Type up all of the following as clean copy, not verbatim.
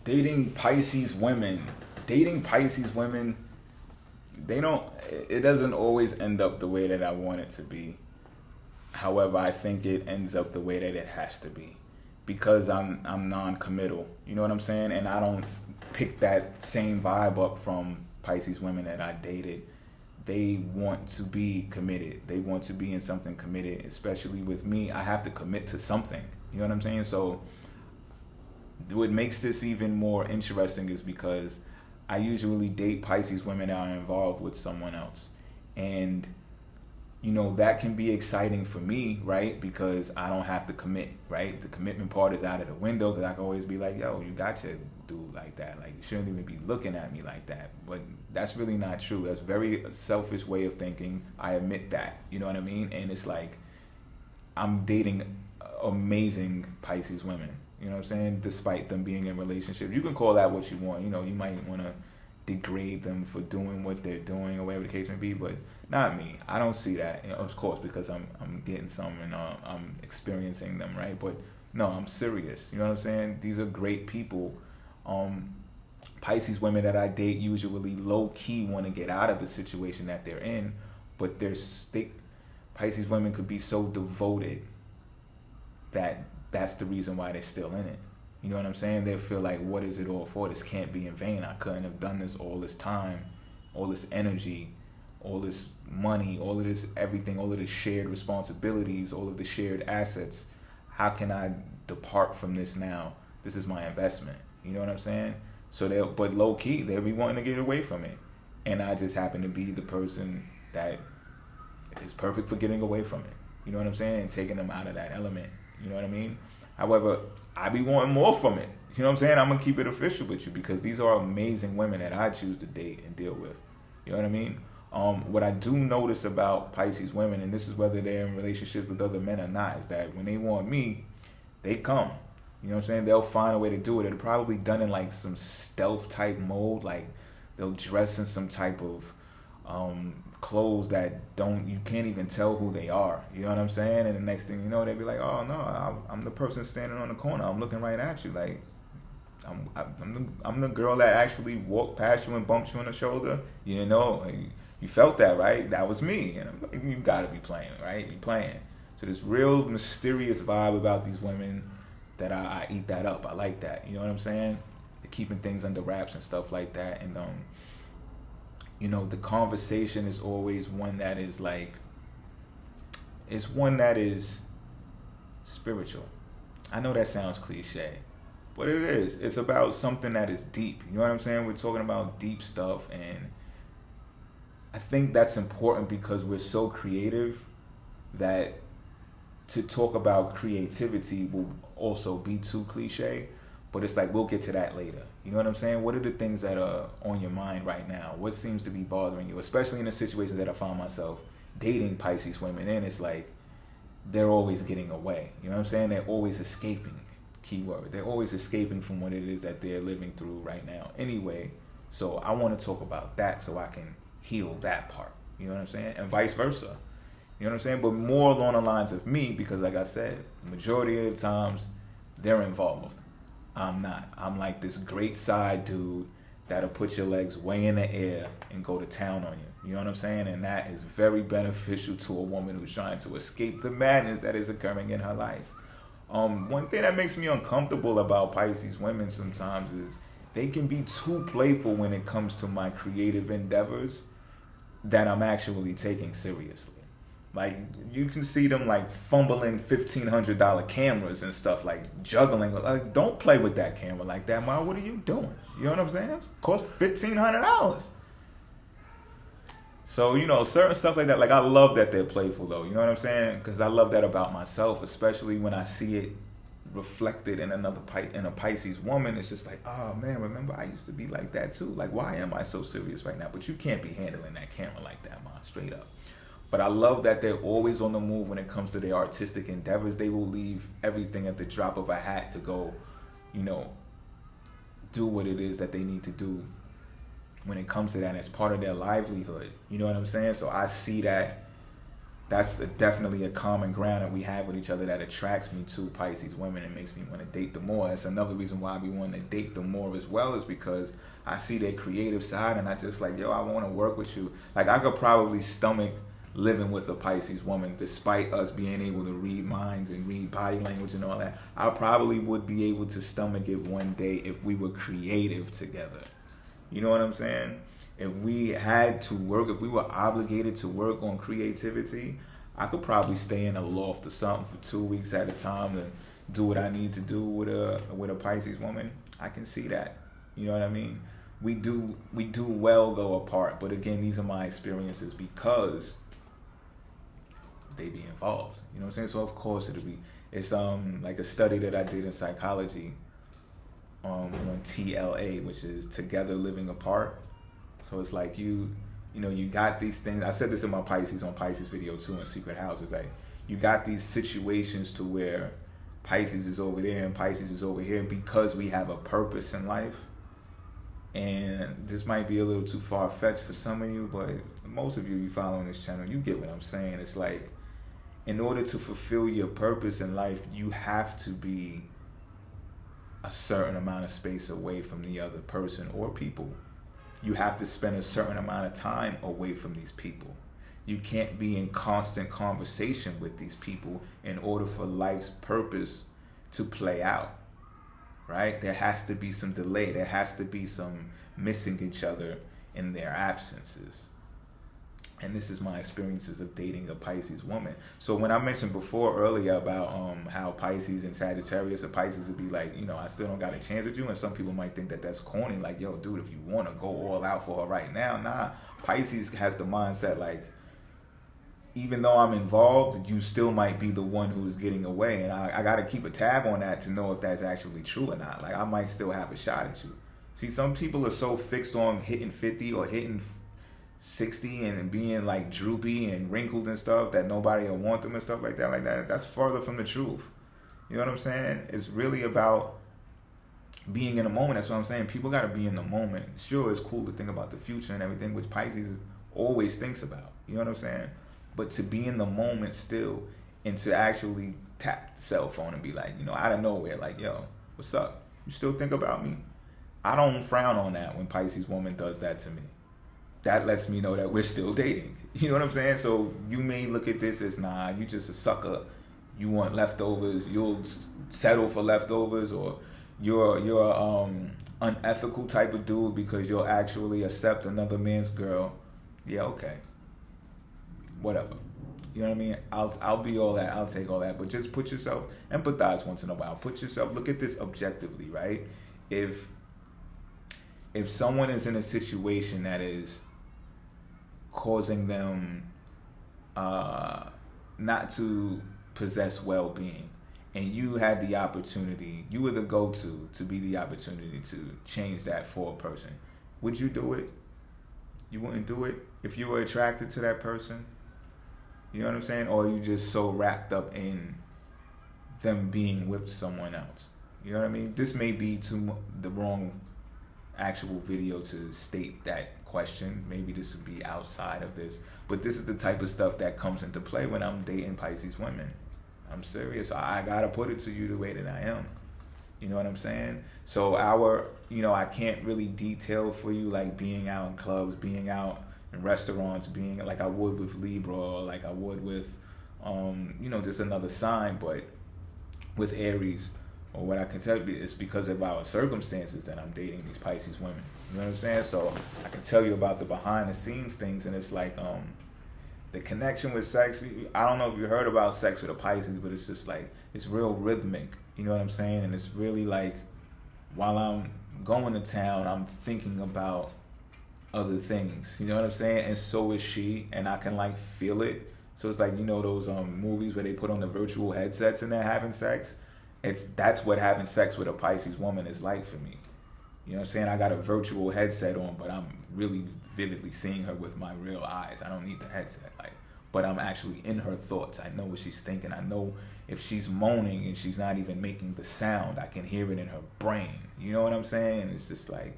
Dating Pisces women. Dating Pisces women, they don't, it doesn't always end up the way that I want it to be. However, I think it ends up the way that it has to be because I'm non-committal. You know what I'm saying? And I don't pick that same vibe up from Pisces women that I dated. They want to be committed. They want to be in something committed, especially with me. I have to commit to something. You know what I'm saying? So what makes this even more interesting is because I usually date Pisces women that are involved with someone else. And that can be exciting for me, right? Because I don't have to commit, right? The commitment part is out of the window because I can always be like, yo, you got your dude like that. Like, you shouldn't even be looking at me like that. But that's really not true. That's a very selfish way of thinking. I admit that. You know what I mean? And it's like, I'm dating amazing Pisces women. You know what I'm saying? Despite them being in relationships. You can call that what you want. You might want to degrade them for doing what they're doing or whatever the case may be, but not me. I don't see that, of course, because I'm getting some and I'm experiencing them, right? But no, I'm serious. You know what I'm saying? These are great people. Pisces women that I date usually low key want to get out of the situation that they're in, but Pisces women could be so devoted that that's the reason why they're still in it. You know what I'm saying? They feel like, what is it all for? This can't be in vain. I couldn't have done this all this time, all this energy, all this money, all of this everything, all of the shared responsibilities, all of the shared assets. How can I depart from this now? This is my investment. You know what I'm saying? But low key, they'll be wanting to get away from it. And I just happen to be the person that is perfect for getting away from it. You know what I'm saying? And taking them out of that element. You know what I mean? However, I be wanting more from it. You know what I'm saying? I'm going to keep it official with you because these are amazing women that I choose to date and deal with. You know what I mean? What I do notice about Pisces women, and this is whether they're in relationships with other men or not, is that when they want me, they come. You know what I'm saying? They'll find a way to do it. It'll probably be done in like some stealth type mode. Like they'll dress in some type of clothes that you can't even tell who they are. You know what I'm saying? And the next thing you know, they'll be like, oh no, I'm the person standing on the corner. I'm looking right at you. Like I'm the girl that actually walked past you and bumped you on the shoulder. You felt that, right? That was me. And I'm like, you gotta be playing, right? You playing. So this real mysterious vibe about these women that I eat that up. I like that. You know what I'm saying? They're keeping things under wraps and stuff like that. And the conversation is always one that is like, it's one that is spiritual. I know that sounds cliche, but it is. It's about something that is deep. You know what I'm saying? We're talking about deep stuff, and I think that's important because we're so creative that to talk about creativity will also be too cliche. But it's like, we'll get to that later. You know what I'm saying? What are the things that are on your mind right now? What seems to be bothering you? Especially in the situations that I found myself dating Pisces women in, it's like they're always getting away. You know what I'm saying? They're always escaping. Keyword. They're always escaping from what it is that they're living through right now. Anyway, so I want to talk about that so I can heal that part. You know what I'm saying? And vice versa. You know what I'm saying? But more along the lines of me, because like I said, the majority of the times they're involved. I'm not. I'm like this great side dude that'll put your legs way in the air and go to town on you. You know what I'm saying? And that is very beneficial to a woman who's trying to escape the madness that is occurring in her life. One thing that makes me uncomfortable about Pisces women sometimes is they can be too playful when it comes to my creative endeavors that I'm actually taking seriously. Like, you can see them like fumbling $1,500 cameras and stuff, like juggling. Like, don't play with that camera like that, Ma. What are you doing? You know what I'm saying? It costs $1,500. So, certain stuff like that. Like, I love that they're playful, though. You know what I'm saying? Because I love that about myself, especially when I see it reflected in in a Pisces woman. It's just like, oh man, remember I used to be like that too. Like, why am I so serious right now? But you can't be handling that camera like that, Ma. Straight up. But I love that they're always on the move when it comes to their artistic endeavors. They will leave everything at the drop of a hat to go, do what it is that they need to do when it comes to that. It's part of their livelihood. You know what I'm saying? So I see that that's definitely a common ground that we have with each other that attracts me to Pisces women and makes me want to date them more. That's another reason why I be wanting to date them more as well, is because I see their creative side and I just like, yo, I want to work with you. Like, I could probably stomach living with a Pisces woman despite us being able to read minds and read body language and all that. I probably would be able to stomach it one day if we were creative together. You know what I'm saying? If we had to work, if we were obligated to work on creativity, I could probably stay in a loft or something for 2 weeks at a time to do what I need to do with a Pisces woman. I can see that. You know what I mean? We do well though apart, but again, these are my experiences because they be involved. You know what I'm saying? So of course it's like a study that I did in psychology on TLA, which is together living apart. So it's like you got these things. I said this in my Pisces on Pisces video too in Secret House. It's like you got these situations to where Pisces is over there and Pisces is over here because we have a purpose in life. And this might be a little too far-fetched for some of you, but most of you following this channel, you get what I'm saying. It's like, in order to fulfill your purpose in life, you have to be a certain amount of space away from the other person or people. You have to spend a certain amount of time away from these people. You can't be in constant conversation with these people in order for life's purpose to play out, right? There has to be some delay. There has to be some missing each other in their absences. And this is my experiences of dating a Pisces woman. So when I mentioned earlier about how Pisces and Sagittarius or Pisces would be like, I still don't got a chance with you. And some people might think that that's corny. Like, yo, dude, if you want to go all out for her right now, nah. Pisces has the mindset like, even though I'm involved, you still might be the one who's getting away. And I got to keep a tab on that to know if that's actually true or not. Like, I might still have a shot at you. See, some people are so fixed on hitting 50 or hitting 60 and being like droopy and wrinkled and stuff that nobody will want them and stuff like that. That's farther from the truth. You know what I'm saying? It's really about being in the moment. That's what I'm saying. People got to be in the moment. Sure, it's cool to think about the future and everything, which Pisces always thinks about. You know what I'm saying? But to be in the moment still and to actually tap the cell phone and be like, out of nowhere, like, yo, what's up? You still think about me? I don't frown on that when Pisces woman does that to me. That lets me know that we're still dating. You know what I'm saying? So you may look at this as, nah, you just a sucker. You want leftovers. You'll settle for leftovers, or you're unethical type of dude because you'll actually accept another man's girl. Yeah, okay. Whatever. You know what I mean? I'll be all that. I'll take all that. But just empathize once in a while. Look at this objectively, right? If someone is in a situation that is causing them not to possess well-being, and you had the opportunity, you were the go-to to be the opportunity to change that for a person, would you do it? You wouldn't do it if you were attracted to that person? You know what I'm saying? Or are you just so wrapped up in them being with someone else? You know what I mean? This may be the wrong actual video to state that question. Maybe this would be outside of this, but this is the type of stuff that comes into play when I'm dating Pisces women. I'm serious. I gotta put it to you the way that I am. You know what I'm saying? So I can't really detail for you like being out in clubs, being out in restaurants, being like I would with Libra, or like I would with just another sign. But with Aries, or what I can tell you, it's because of our circumstances that I'm dating these Pisces women. You know what I'm saying? So I can tell you about the behind the scenes things, and it's like the connection with sex. I don't know if you heard about sex with a Pisces, but it's just like, it's real rhythmic. You know what I'm saying? And it's really like, while I'm going to town, I'm thinking about other things. You know what I'm saying? And so is she, and I can like feel it. So it's like, those movies where they put on the virtual headsets and they're having sex. That's what having sex with a Pisces woman is like for me. You know what I'm saying? I got a virtual headset on, but I'm really vividly seeing her with my real eyes. I don't need the headset, but I'm actually in her thoughts. I know what she's thinking. I know if she's moaning and she's not even making the sound, I can hear it in her brain. You know what I'm saying? It's just like,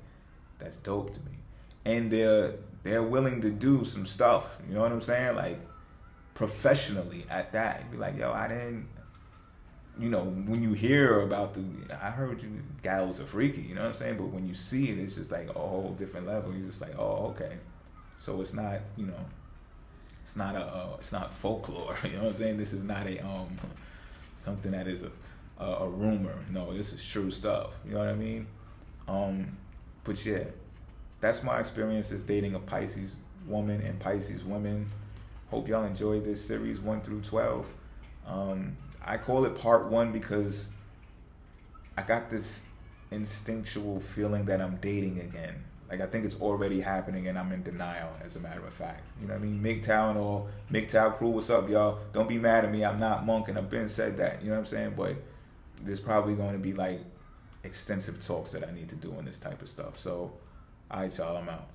that's dope to me. And they're willing to do some stuff. You know what I'm saying? Like, professionally at that. You'd be like, yo, I didn't, when you hear about I heard you gals are freaky, you know what I'm saying? But when you see it, it's just like a whole different level. You're just like, oh, okay. So it's not, it's not folklore, you know what I'm saying? This is not something that is a rumor. No, this is true stuff, you know what I mean? But yeah, that's my experiences dating a Pisces woman and Pisces women. Hope y'all enjoyed this series 1 through 12. I call it part 1 because I got this instinctual feeling that I'm dating again. Like, I think it's already happening and I'm in denial, as a matter of fact. You know what I mean? MGTOW crew, what's up, y'all? Don't be mad at me. I'm not Monk, and I've been said that. You know what I'm saying? But there's probably going to be, like, extensive talks that I need to do on this type of stuff. So, all right, y'all, I'm out.